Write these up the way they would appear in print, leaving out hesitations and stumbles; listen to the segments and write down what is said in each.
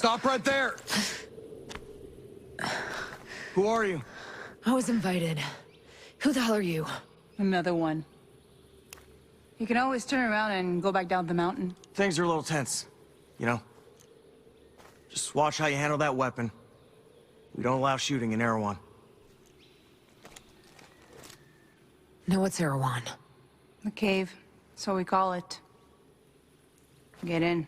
Stop right there! Who are you? I was invited. Who the hell are you? Another one. You can always turn around and go back down the mountain. Things are a little tense, you know? Just watch how you handle that weapon. We don't allow shooting in Erewhon. No, what's Erewhon? The cave. So we call it. Get in.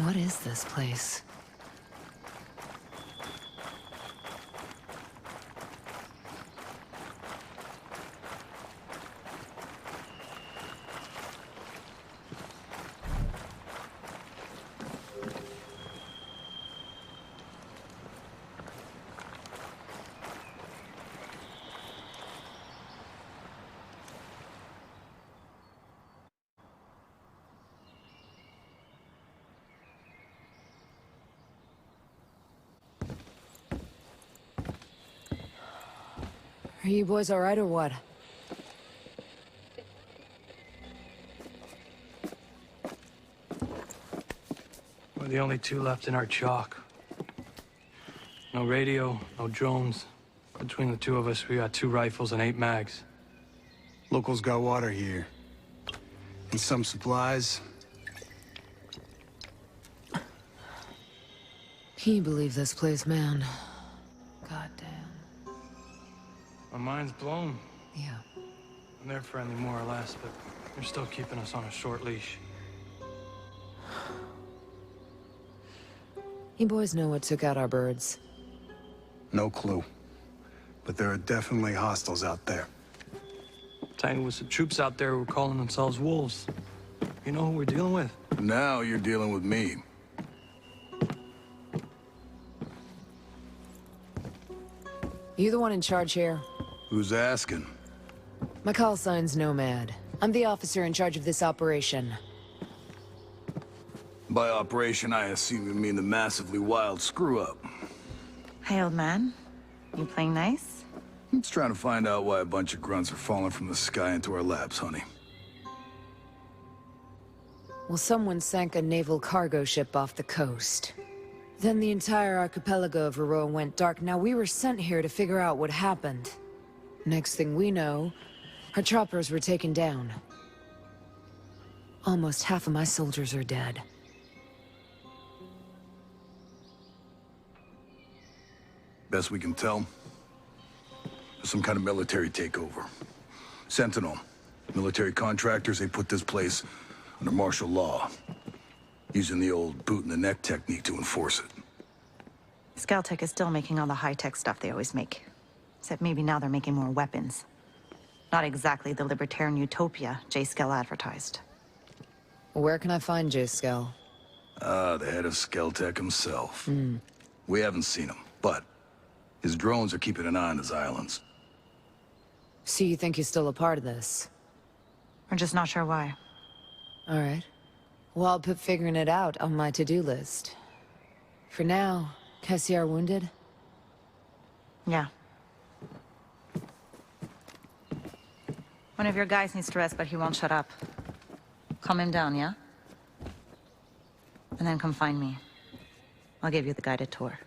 What is this place? Are you boys all right or what? We're the only two left in our chalk. No radio, no drones. Between the two of us, we got 2 rifles and 8 mags. Locals got water here. And some supplies. Can you believe this place, man? Goddamn. My mind's blown. Yeah. And they're friendly more or less, but they're still keeping us on a short leash. You boys know what took out our birds? No clue. But there are definitely hostiles out there. Tangled with some troops out there who were calling themselves wolves. You know who we're dealing with? Now you're dealing with me. You the one in charge here? Who's asking? My call sign's Nomad. I'm the officer in charge of this operation. By operation, I assume you mean the massively wild screw-up. Hey, old man. You playing nice? I'm just trying to find out why a bunch of grunts are falling from the sky into our laps, honey. Well, someone sank a naval cargo ship off the coast. Then the entire archipelago of Varroa went dark. Now we were sent here to figure out what happened. Next thing we know, our choppers were taken down. Almost half of my soldiers are dead. Best we can tell, there's some kind of military takeover. Sentinel, military contractors, they put this place under martial law, using the old boot-in-the-neck technique to enforce it. Skeltech is still making all the high-tech stuff they always make. Except maybe now they're making more weapons. Not exactly the libertarian utopia J. Skell advertised. Where can I find J. Skell? Ah, the head of Skeltech himself. We haven't seen him, but his drones are keeping an eye on his islands. So you think he's still a part of this? We're just not sure why. All right. Well, I'll put figuring it out on my to-do list. For now, can I see our wounded? Yeah. One of your guys needs to rest, but he won't shut up. Calm him down, yeah? And then come find me. I'll give you the guided tour.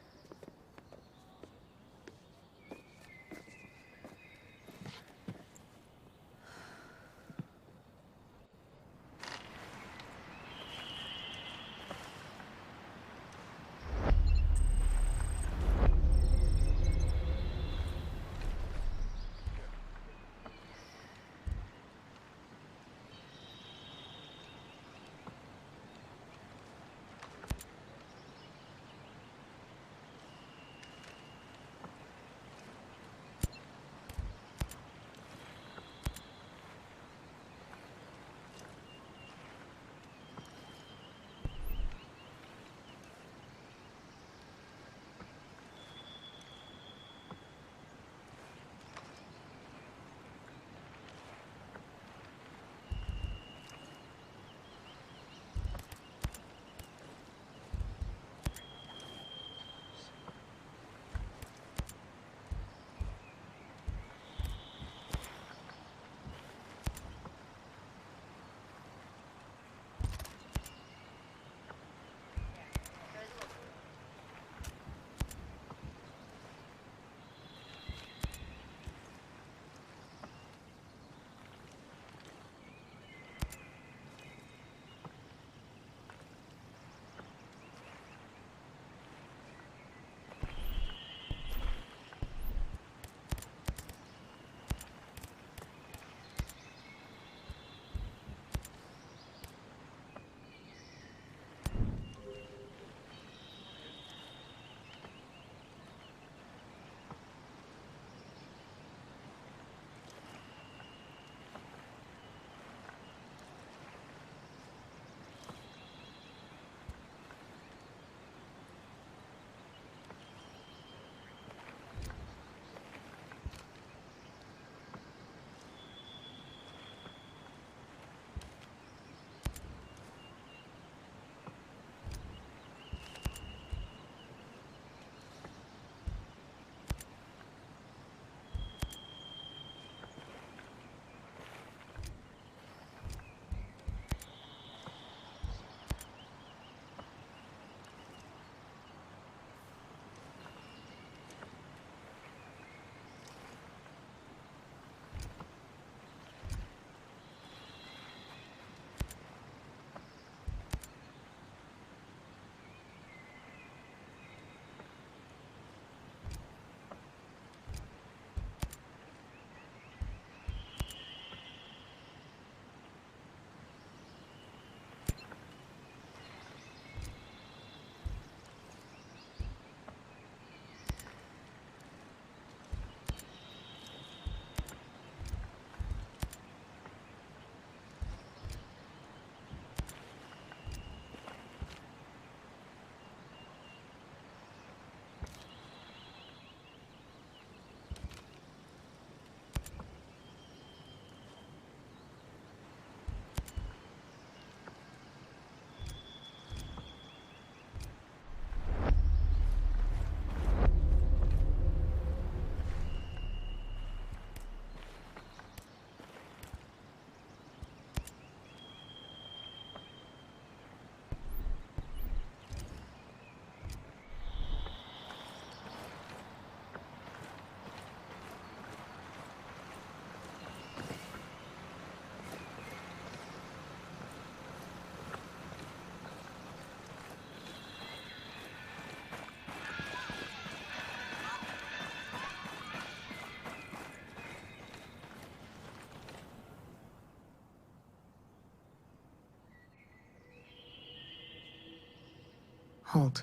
Hold.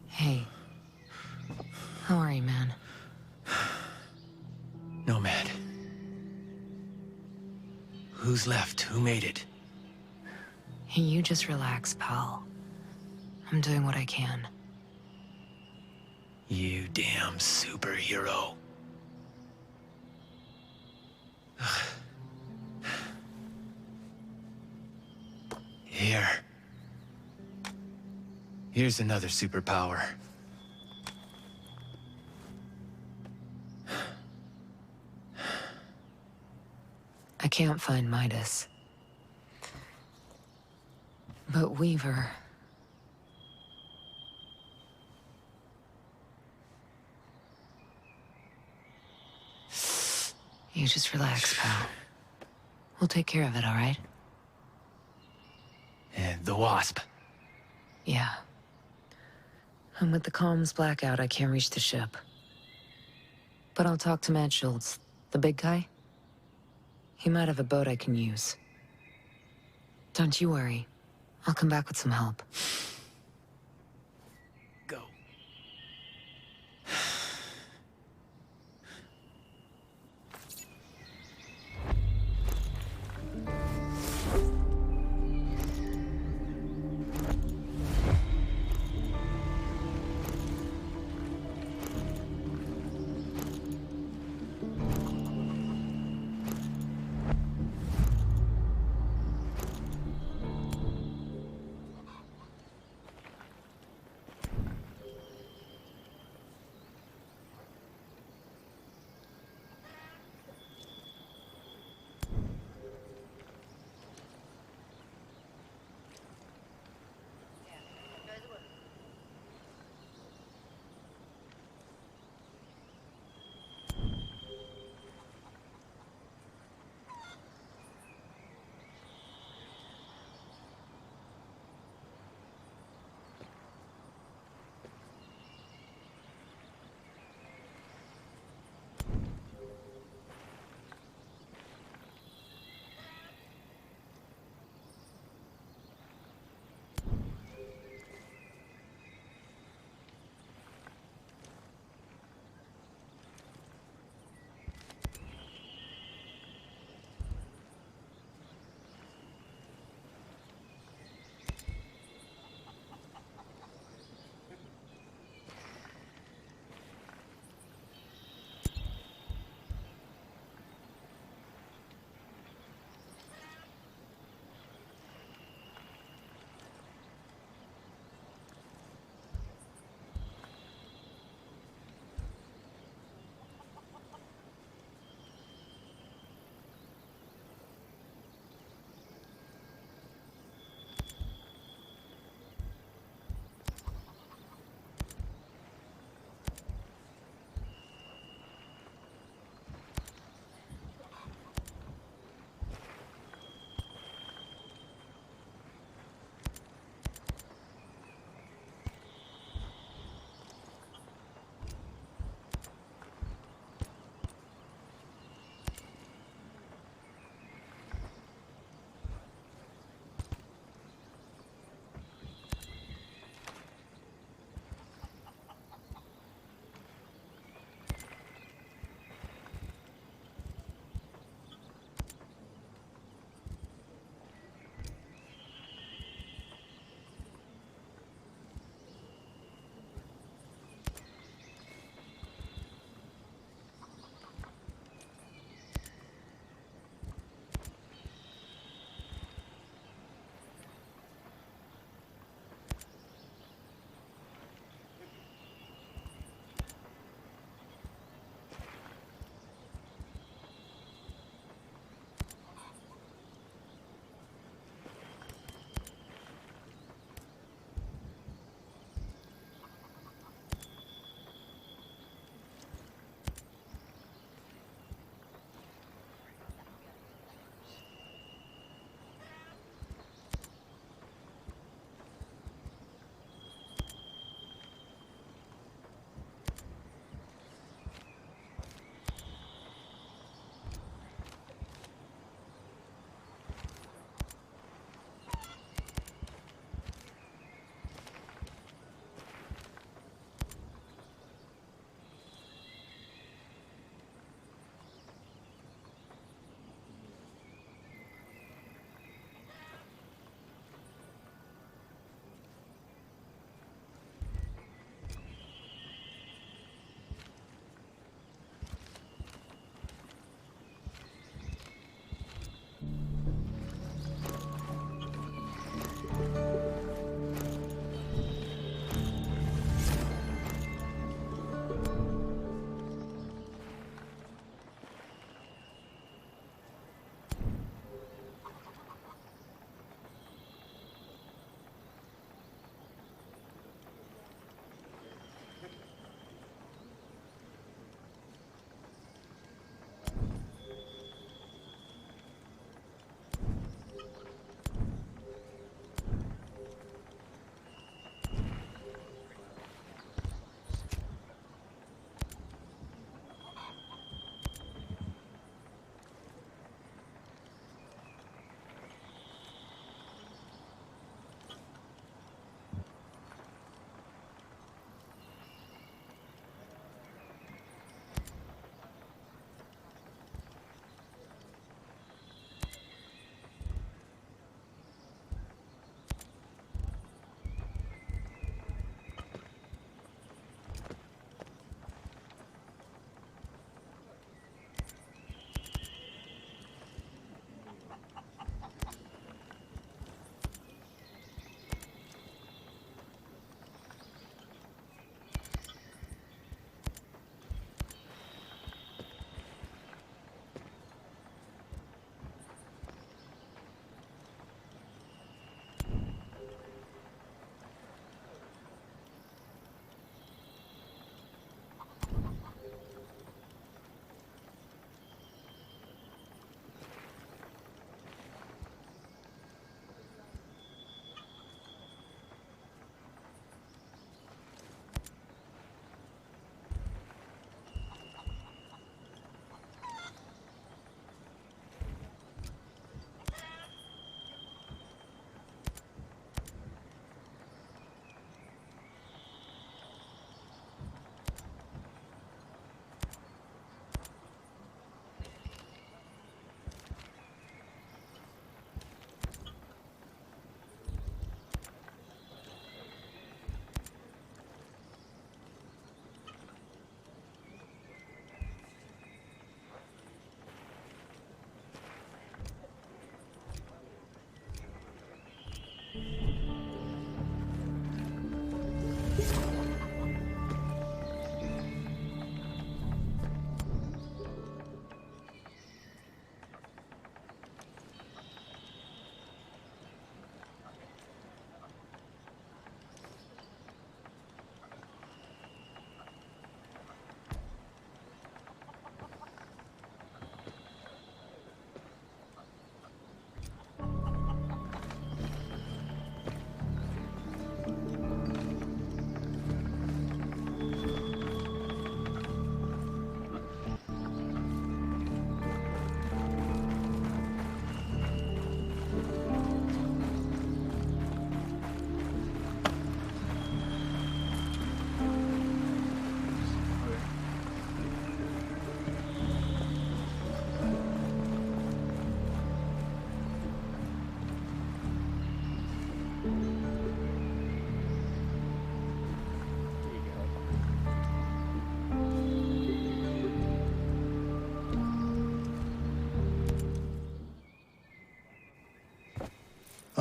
Hey. How are you, man? Nomad. Who's left? Who made it? Hey, you just relax, pal. I'm doing what I can. You damn superhero. Here. Here's another superpower. I can't find Midas. But Weaver... You just relax, pal. We'll take care of it, all right? And the Wasp. Yeah. And with the comms blackout, I can't reach the ship. But I'll talk to Matt Schultz, the big guy. He might have a boat I can use. Don't you worry. I'll come back with some help. Go.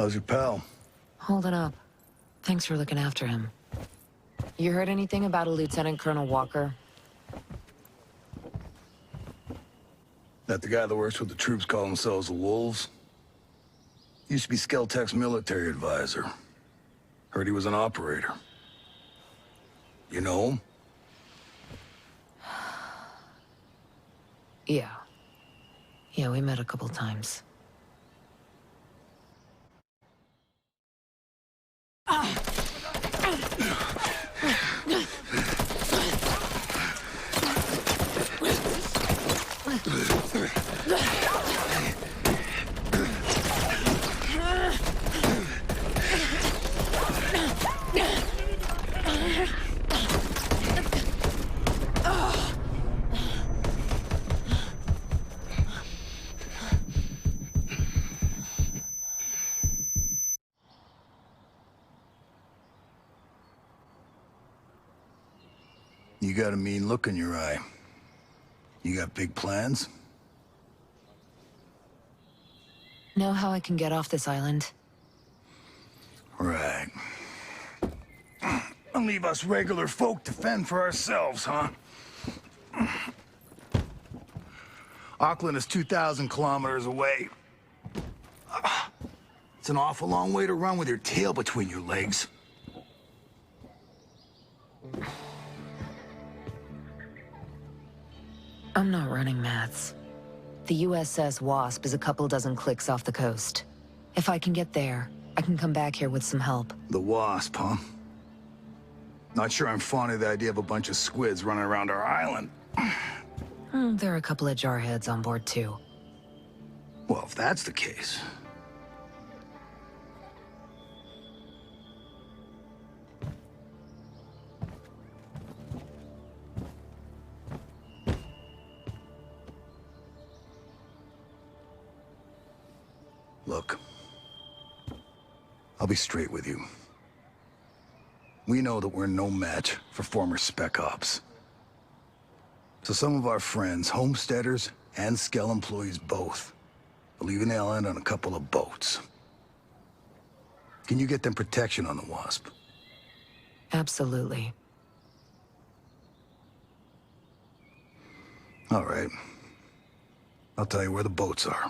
How's your pal? Holding up. Thanks for looking after him. You heard anything about a Lieutenant Colonel Walker? That the guy that works with the troops call themselves the Wolves? Used to be Skeltech's military advisor. Heard he was an operator. You know him? Yeah. Yeah, we met a couple times. You got a mean look in your eye. You got big plans? Know how I can get off this island? Right. And leave us regular folk to fend for ourselves, huh? Auckland is 2,000 kilometers away. It's an awful long way to run with your tail between your legs. I'm not running, Mats. The USS Wasp is a couple dozen clicks off the coast. If I can get there, I can come back here with some help. The Wasp, huh? Not sure I'm fond of the idea of a bunch of squids running around our island. There are a couple of jarheads on board, too. Well, if that's the case... Look, I'll be straight with you. We know that we're no match for former Spec Ops. So some of our friends, homesteaders and Skell employees both, are leaving the island on a couple of boats. Can you get them protection on the Wasp? Absolutely. All right. I'll tell you where the boats are.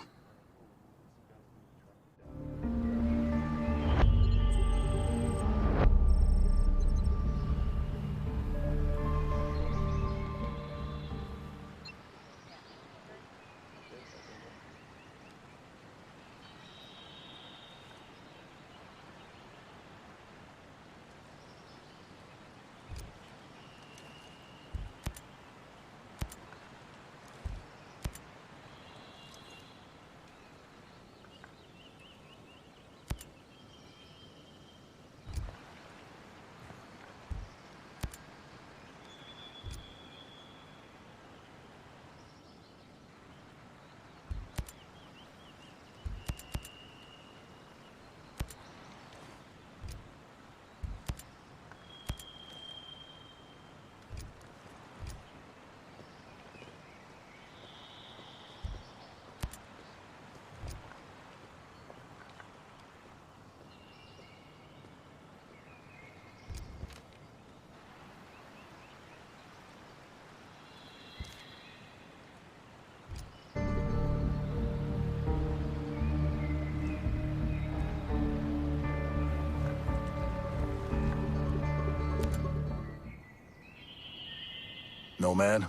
Nomad,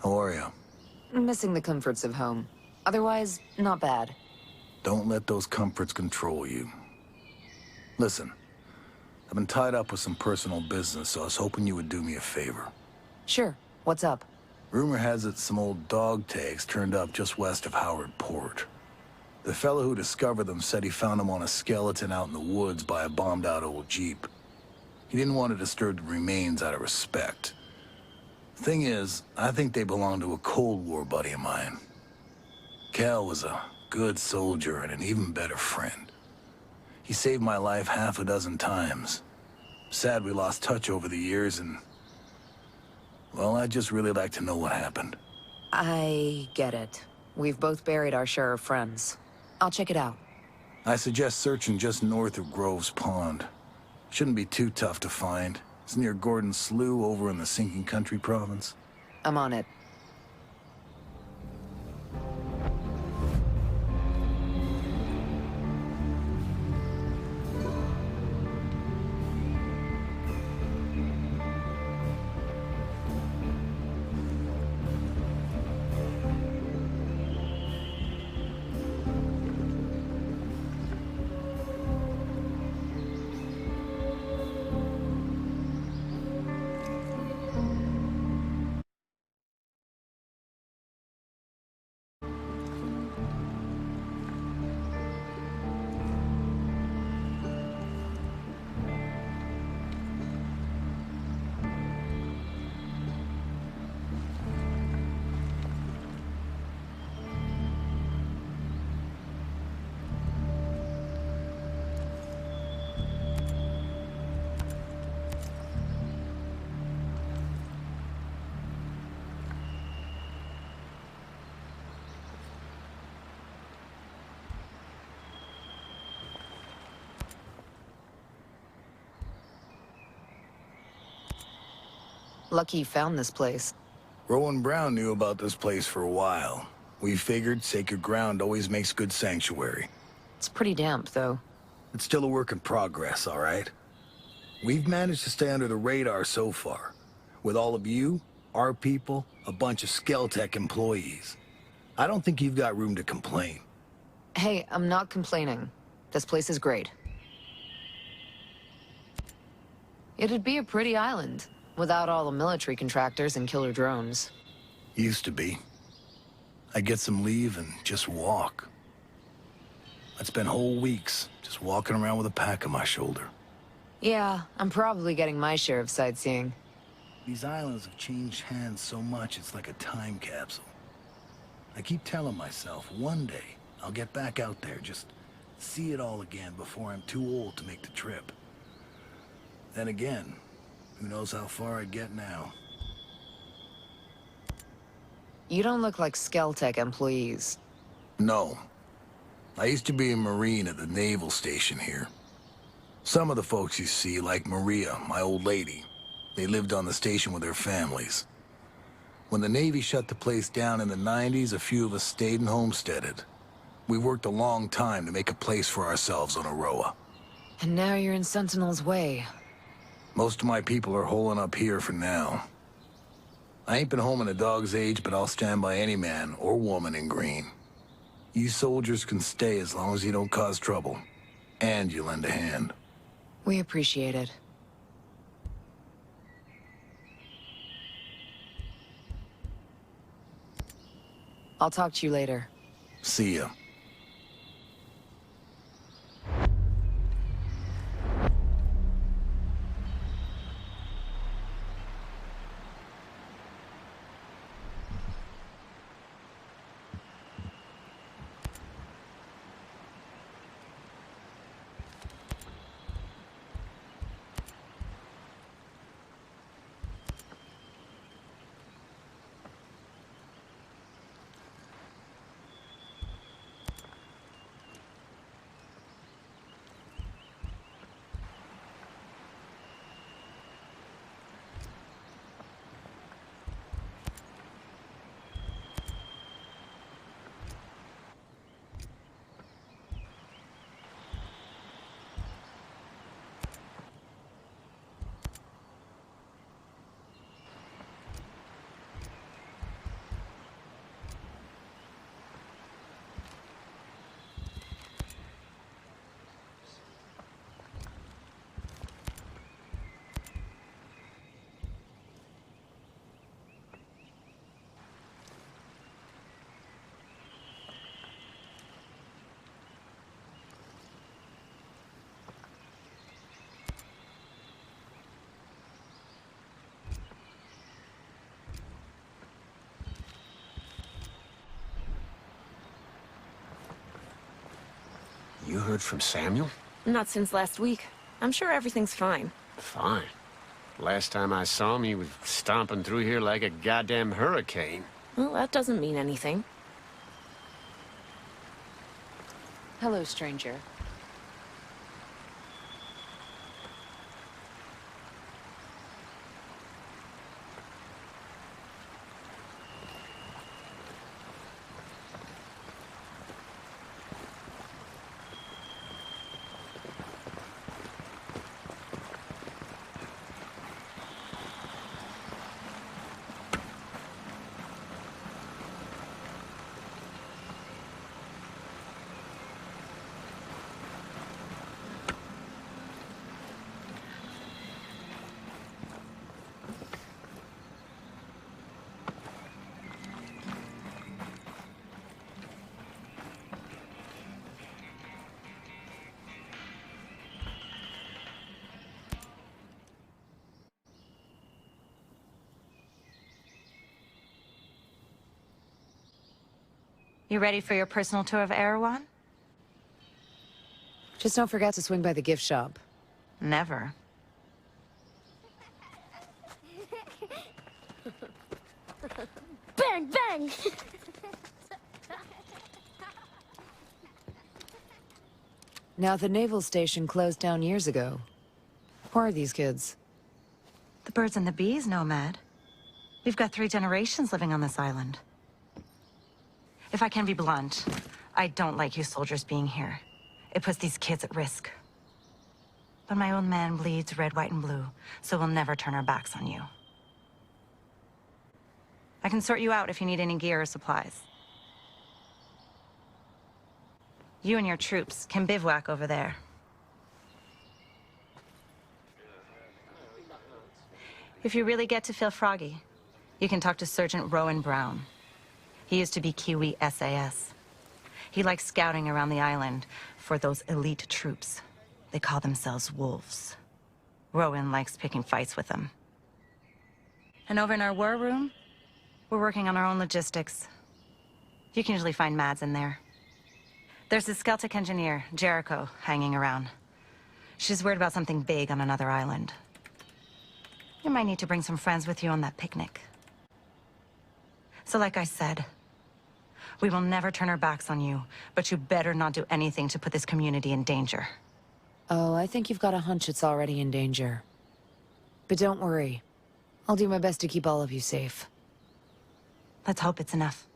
how are you? Missing the comforts of home. Otherwise, not bad. Don't let those comforts control you. Listen, I've been tied up with some personal business, so I was hoping you would do me a favor. Sure. What's up? Rumor has it some old dog tags turned up just west of Howard Port. The fellow who discovered them said he found them on a skeleton out in the woods by a bombed-out old Jeep. He didn't want to disturb the remains out of respect. Thing is, I think they belong to a Cold War buddy of mine. Cal was a good soldier and an even better friend. He saved my life half a dozen times. Sad we lost touch over the years and... well, I'd just really like to know what happened. I get it. We've both buried our share of friends. I'll check it out. I suggest searching just north of Grove's Pond. Shouldn't be too tough to find. It's near Gordon's Slough over in the Sinking Country province. I'm on it. Lucky you found this place. Rowan Brown knew about this place for a while. We figured sacred ground always makes good sanctuary. It's pretty damp, though. It's still a work in progress, all right? We've managed to stay under the radar so far. With all of you, our people, a bunch of Skeltech employees. I don't think you've got room to complain. Hey, I'm not complaining. This place is great. It'd be a pretty island, without all the military contractors and killer drones. Used to be. I'd get some leave and just walk. I'd spend whole weeks just walking around with a pack on my shoulder. Yeah, I'm probably getting my share of sightseeing. These islands have changed hands so much, it's like a time capsule. I keep telling myself, one day, I'll get back out there, just see it all again before I'm too old to make the trip. Then again, who knows how far I'd get now. You don't look like Skeltech employees. No. I used to be a Marine at the naval station here. Some of the folks you see, like Maria, my old lady, they lived on the station with their families. When the Navy shut the place down in the 90s, a few of us stayed and homesteaded. We worked a long time to make a place for ourselves on Aroa. And now you're in Sentinel's way. Most of my people are holing up here for now. I ain't been home in a dog's age, but I'll stand by any man or woman in green. You soldiers can stay as long as you don't cause trouble. And you lend a hand. We appreciate it. I'll talk to you later. See ya. You heard from Samuel? Not since last week. I'm sure everything's fine. Fine. Last time I saw him, he was stomping through here like a goddamn hurricane. Well, that doesn't mean anything. Hello, stranger. You ready for your personal tour of Erewhon? Just don't forget to swing by the gift shop. Never. Bang, bang! Now, the naval station closed down years ago. Who are these kids? The birds and the bees, Nomad. We've got 3 generations living on this island. If I can be blunt, I don't like you soldiers being here. It puts these kids at risk. But my own man bleeds red, white, and blue, so we'll never turn our backs on you. I can sort you out if you need any gear or supplies. You and your troops can bivouac over there. If you really get to feel froggy, you can talk to Sergeant Rowan Brown. He used to be Kiwi SAS. He likes scouting around the island for those elite troops. They call themselves wolves. Rowan likes picking fights with them. And over in our war room, we're working on our own logistics. You can usually find Mads in there. There's a Skeltec engineer, Jericho, hanging around. She's worried about something big on another island. You might need to bring some friends with you on that picnic. So like I said, we will never turn our backs on you, but you better not do anything to put this community in danger. Oh, I think you've got a hunch it's already in danger. But don't worry. I'll do my best to keep all of you safe. Let's hope it's enough.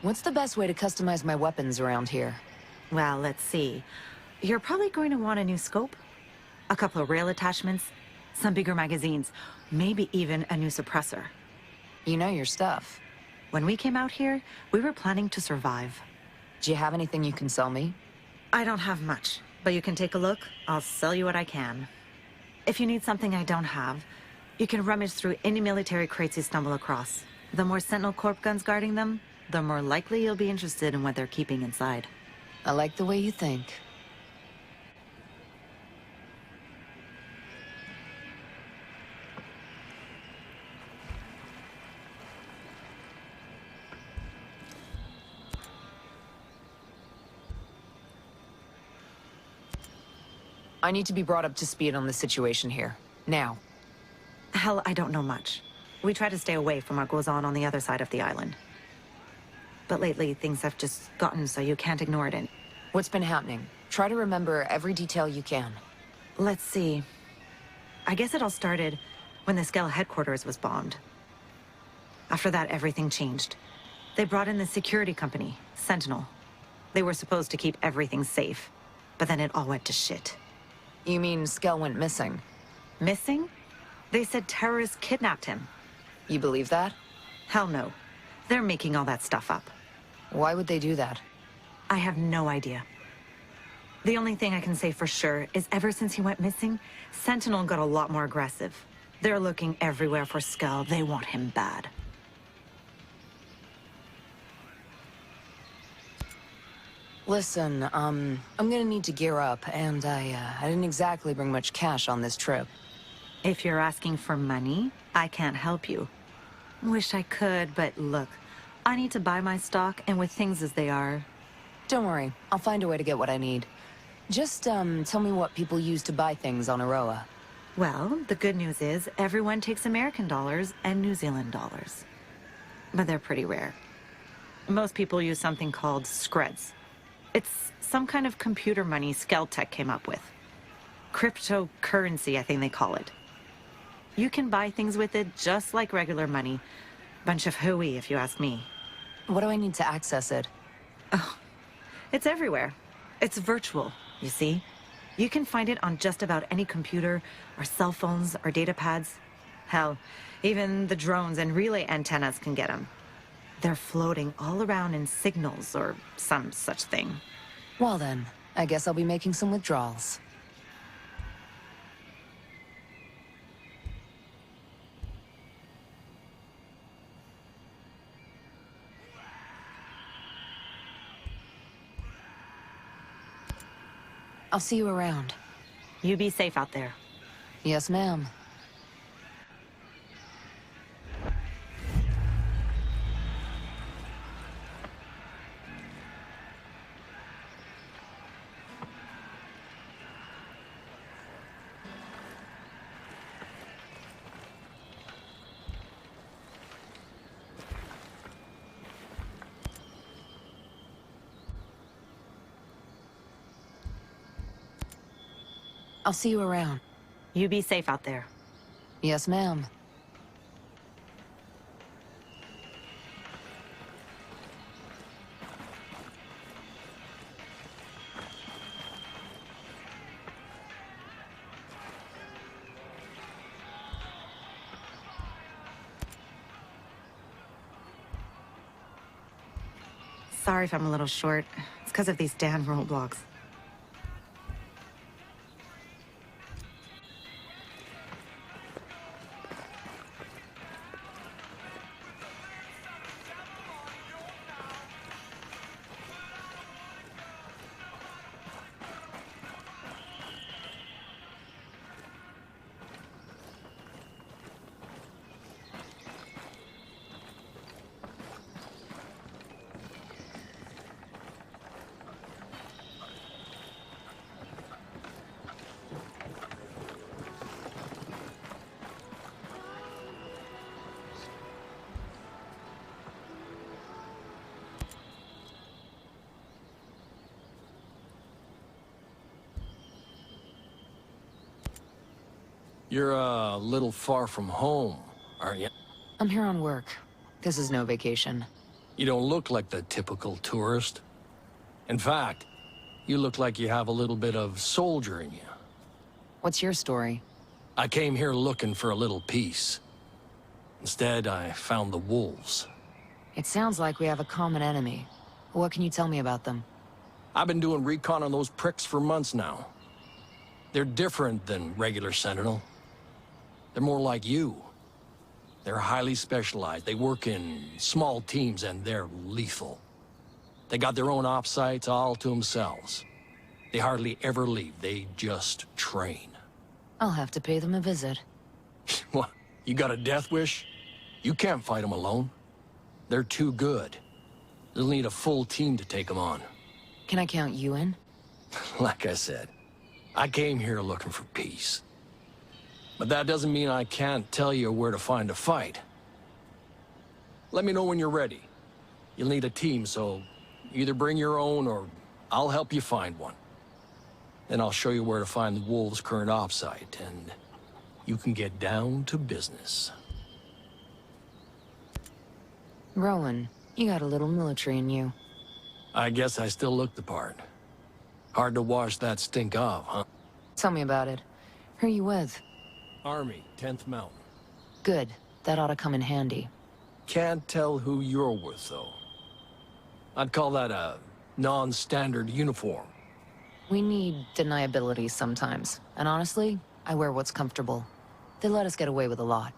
What's the best way to customize my weapons around here? Well, let's see. You're probably going to want a new scope, a couple of rail attachments, some bigger magazines, maybe even a new suppressor. You know your stuff. When we came out here, we were planning to survive. Do you have anything you can sell me? I don't have much, but you can take a look. I'll sell you what I can. If you need something I don't have, you can rummage through any military crates you stumble across. The more Sentinel Corp guns guarding them, the more likely you'll be interested in what they're keeping inside. I like the way you think. I need to be brought up to speed on the situation here. Now. Hell, I don't know much. We try to stay away from what goes on the other side of the island. But lately, things have just gotten so you can't ignore it. What's been happening? Try to remember every detail you can. Let's see. I guess it all started when the Skell headquarters was bombed. After that, everything changed. They brought in the security company, Sentinel. They were supposed to keep everything safe, but then it all went to shit. You mean Skell went missing? Missing? They said terrorists kidnapped him. You believe that? Hell no. They're making all that stuff up. Why would they do that? I have no idea. The only thing I can say for sure is ever since he went missing, Sentinel got a lot more aggressive. They're looking everywhere for Skell. They want him bad. Listen, I'm gonna need to gear up, and I didn't exactly bring much cash on this trip. If you're asking for money, I can't help you. Wish I could, but look, I need to buy my stock, and with things as they are... Don't worry, I'll find a way to get what I need. Just, tell me what people use to buy things on Aroa. Well, the good news is everyone takes American dollars and New Zealand dollars. But they're pretty rare. Most people use something called Screds. It's some kind of computer money Skeltec came up with. Cryptocurrency, I think they call it. You can buy things with it just like regular money. Bunch of hooey, if you ask me. What do I need to access it? Oh, it's everywhere. It's virtual, you see. You can find it on just about any computer, or cell phones, or data pads. Hell, even the drones and relay antennas can get them. They're floating all around in signals or some such thing. Well then, I guess I'll be making some withdrawals. I'll see you around. You be safe out there. Yes, ma'am. I'll see you around. You be safe out there. Yes, ma'am. Sorry if I'm a little short. It's because of these damn roadblocks. You're a little far from home, aren't you? I'm here on work. This is no vacation. You don't look like the typical tourist. In fact, you look like you have a little bit of soldier in you. What's your story? I came here looking for a little peace. Instead, I found the wolves. It sounds like we have a common enemy. What can you tell me about them? I've been doing recon on those pricks for months now. They're different than regular Sentinel. They're more like you. They're highly specialized. They work in small teams and they're lethal. They got their own op sites all to themselves. They hardly ever leave. They just train. I'll have to pay them a visit. What? You got a death wish? You can't fight them alone. They're too good. You'll need a full team to take them on. Can I count you in? Like I said, I came here looking for peace. But that doesn't mean I can't tell you where to find a fight. Let me know when you're ready. You'll need a team, so either bring your own or I'll help you find one. Then I'll show you where to find the Wolves' current op site, and you can get down to business. Rowan, you got a little military in you. I guess I still look the part. Hard to wash that stink off, huh? Tell me about it. Who are you with? Army, 10th Mountain. Good. That ought to come in handy. Can't tell who you're with, though. I'd call that a non-standard uniform. We need deniability sometimes. And honestly, I wear what's comfortable. They let us get away with a lot.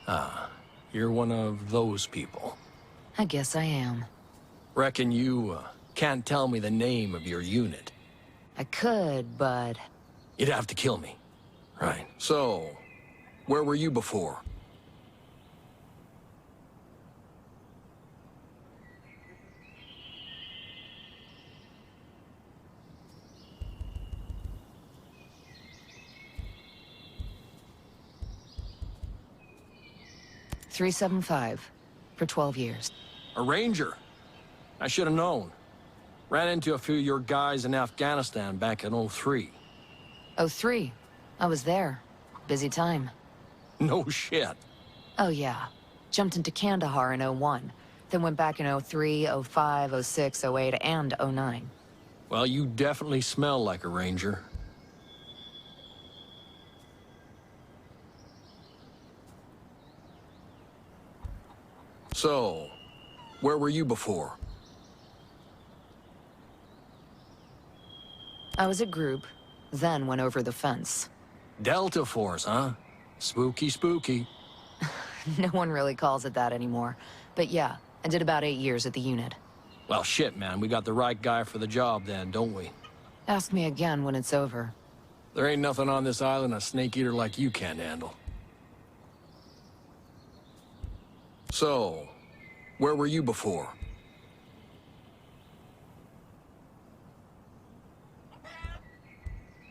Ah, you're one of those people. I guess I am. Reckon you can't tell me the name of your unit. I could, but... You'd have to kill me. Right. So, where were you before? .375 for 12 years. A ranger. I should have known. Ran into a few of your guys in Afghanistan back in '03. '03. I was there. Busy time. No shit. Oh yeah. Jumped into Kandahar in '01. Then went back in '03, '05, '06, '08, and '09. Well, you definitely smell like a ranger. So, where were you before? I was a group, then went over the fence. Delta Force, huh? Spooky, spooky. No one really calls it that anymore. But yeah, I did about 8 years at the unit. Well, shit, man. We got the right guy for the job then, don't we? Ask me again when it's over. There ain't nothing on this island a snake eater like you can't handle. So, where were you before?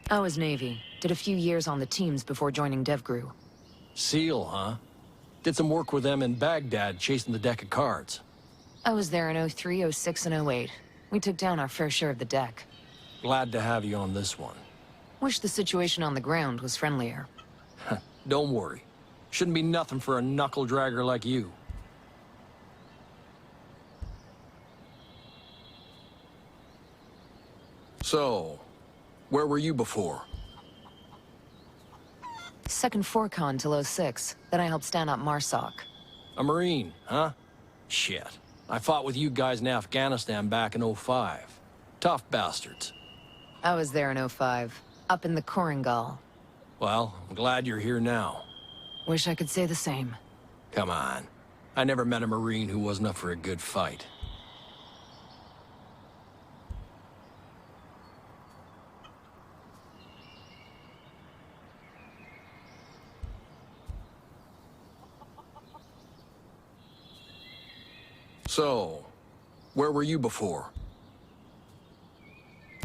I was Navy. Did a few years on the teams before joining DevGru. SEAL, huh? Did some work with them in Baghdad chasing the deck of cards. I was there in 03, 06, and 08. We took down our fair share of the deck. Glad to have you on this one. Wish the situation on the ground was friendlier. Don't worry. Shouldn't be nothing for a knuckle-dragger like you. So, where were you before? 2nd Forcon till 06. Then I helped stand up MARSOC. A Marine, huh? Shit. I fought with you guys in Afghanistan back in 05. Tough bastards. I was there in 05. Up in the Korangal. Well, I'm glad you're here now. Wish I could say the same. Come on. I never met a Marine who wasn't up for a good fight. So, where were you before?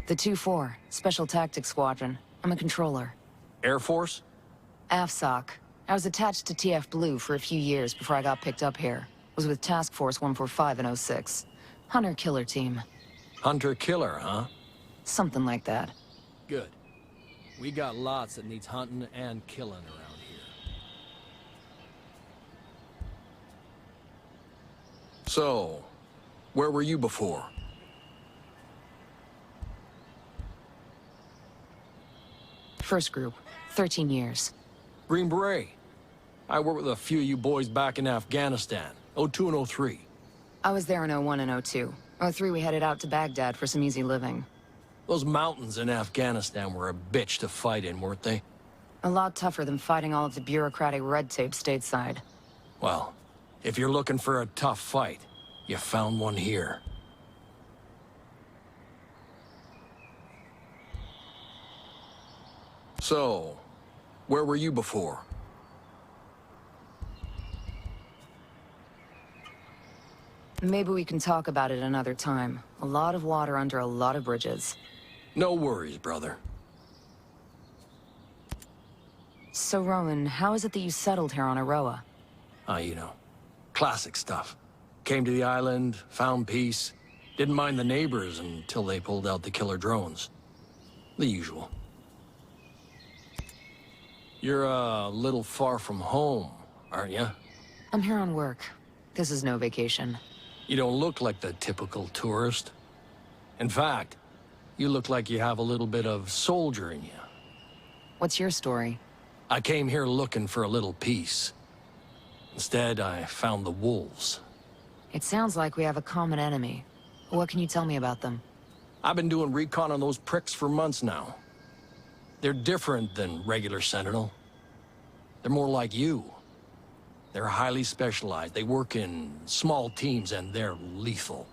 The 2-4, Special Tactics Squadron. I'm a controller. Air Force? AFSOC. I was attached to TF Blue for a few years before I got picked up here. Was with Task Force 145 in 06. Hunter-killer team. Hunter-killer, huh? Something like that. Good. We got lots that needs hunting and killing around here. So, where were you before? First group, 13 years. Green Beret. I worked with a few of you boys back in Afghanistan, 02 and 03. I was there in 01 and 02. 03 we headed out to Baghdad for some easy living. Those mountains in Afghanistan were a bitch to fight in, weren't they? A lot tougher than fighting all of the bureaucratic red tape stateside. Well, if you're looking for a tough fight, you found one here. So, where were you before? Maybe we can talk about it another time. A lot of water under a lot of bridges. No worries, brother. So, Rowan, how is it that you settled here on Aroa? You know, classic stuff. Came to the island, found peace, didn't mind the neighbors until they pulled out the killer drones. The usual. You're a little far from home, aren't you? I'm here on work. This is no vacation. You don't look like the typical tourist. In fact, you look like you have a little bit of soldier in you. What's your story? I came here looking for a little peace. Instead, I found the wolves. It sounds like we have a common enemy. What can you tell me about them? I've been doing recon on those pricks for months now. They're different than regular Sentinel. They're more like you. They're highly specialized. They work in small teams and they're lethal.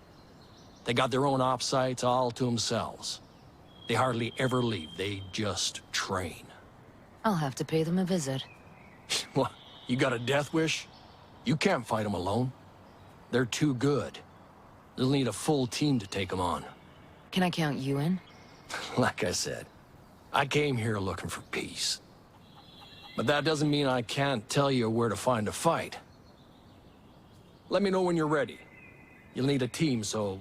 They got their own op sites all to themselves. They hardly ever leave. They just train. I'll have to pay them a visit. What? You got a death wish? You can't fight them alone. They're too good. You'll need a full team to take them on. Can I count you in? Like I said, I came here looking for peace. But that doesn't mean I can't tell you where to find a fight. Let me know when you're ready. You'll need a team, so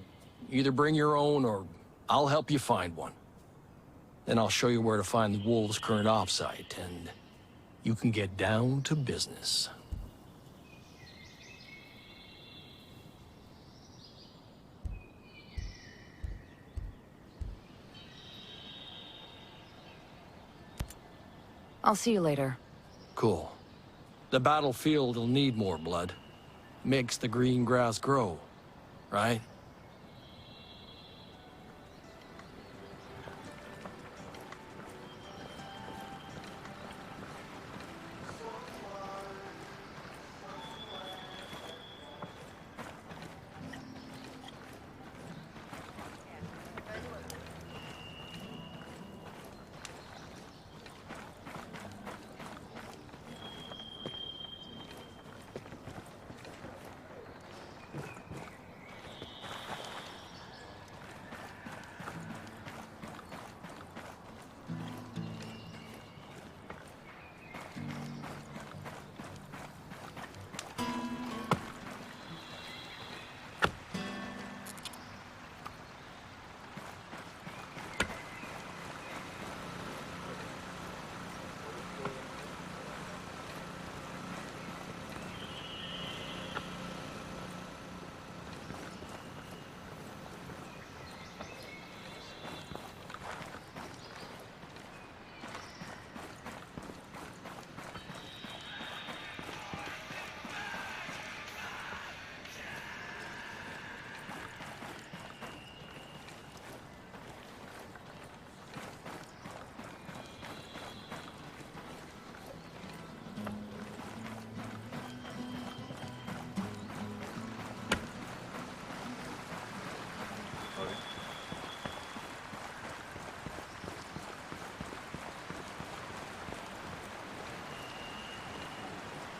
either bring your own or I'll help you find one. Then I'll show you where to find the Wolves' current op site, and you can get down to business. I'll see you later. Cool. The battlefield will need more blood. Makes the green grass grow, right?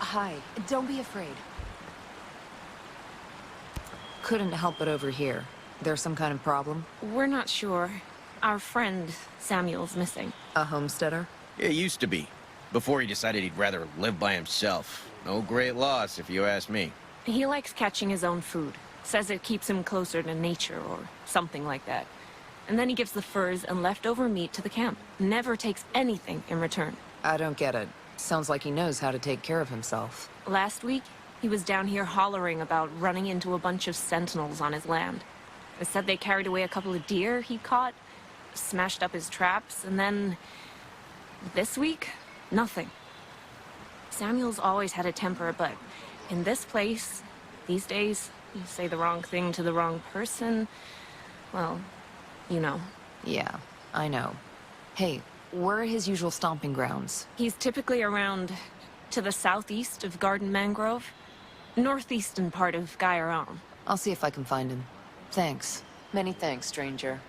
Hi. Don't be afraid. Couldn't help but overhear. There's some kind of problem? We're not sure. Our friend, Samuel's missing. A homesteader? It used to be. Before he decided he'd rather live by himself. No great loss, if you ask me. He likes catching his own food. Says it keeps him closer to nature or something like that. And then he gives the furs and leftover meat to the camp. Never takes anything in return. I don't get it. Sounds like he knows how to take care of himself. Last week, he was down here hollering about running into a bunch of sentinels on his land. They said they carried away a couple of deer he caught, smashed up his traps, and then... this week, nothing. Samuel's always had a temper, but in this place, these days, you say the wrong thing to the wrong person, well, you know. Yeah, I know. Hey, where are his usual stomping grounds? He's typically around to the southeast of Garden Mangrove, northeastern part of Gaiaram. I'll see if I can find him. Thanks. Many thanks, stranger.